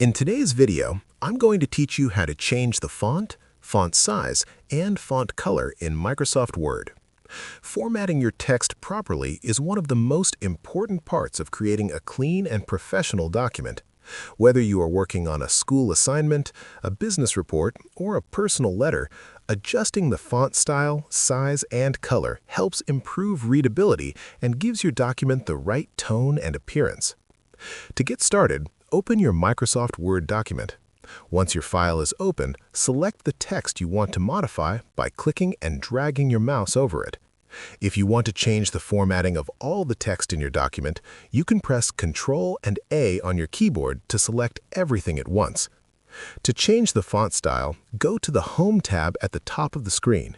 In today's video, I'm going to teach you how to change the font size, and font color in Microsoft Word. Formatting your text properly is one of the most important parts of creating a clean and professional document. Whether you are working on a school assignment, a business report, or a personal letter, adjusting the font style, size, and color helps improve readability and gives your document the right tone and appearance. To get started, open your Microsoft Word document. Once your file is open, select the text you want to modify by clicking and dragging your mouse over it. If you want to change the formatting of all the text in your document, you can press Ctrl and A on your keyboard to select everything at once. To change the font style, go to the Home tab at the top of the screen.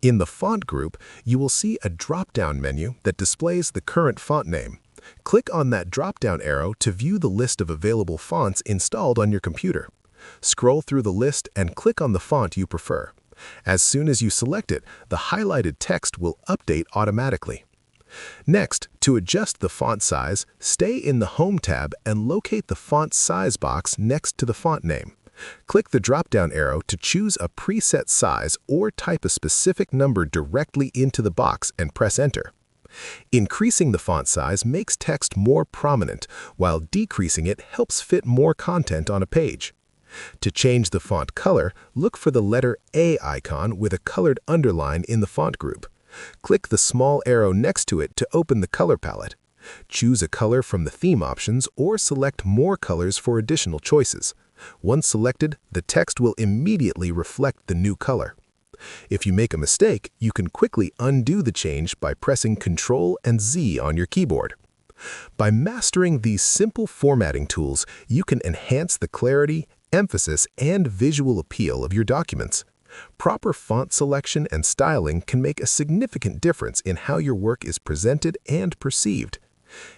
In the Font group, you will see a drop-down menu that displays the current font name. Click on that drop-down arrow to view the list of available fonts installed on your computer. Scroll through the list and click on the font you prefer. As soon as you select it, the highlighted text will update automatically. Next, to adjust the font size, stay in the Home tab and locate the font size box next to the font name. Click the drop-down arrow to choose a preset size or type a specific number directly into the box and press Enter. Increasing the font size makes text more prominent, while decreasing it helps fit more content on a page. To change the font color, look for the letter A icon with a colored underline in the font group. Click the small arrow next to it to open the color palette. Choose a color from the theme options or select more colors for additional choices. Once selected, the text will immediately reflect the new color. If you make a mistake, you can quickly undo the change by pressing Ctrl and Z on your keyboard. By mastering these simple formatting tools, you can enhance the clarity, emphasis, and visual appeal of your documents. Proper font selection and styling can make a significant difference in how your work is presented and perceived.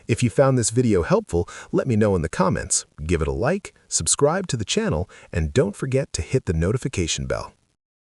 If you found this video helpful, let me know in the comments. Give it a like, subscribe to the channel, and don't forget to hit the notification bell.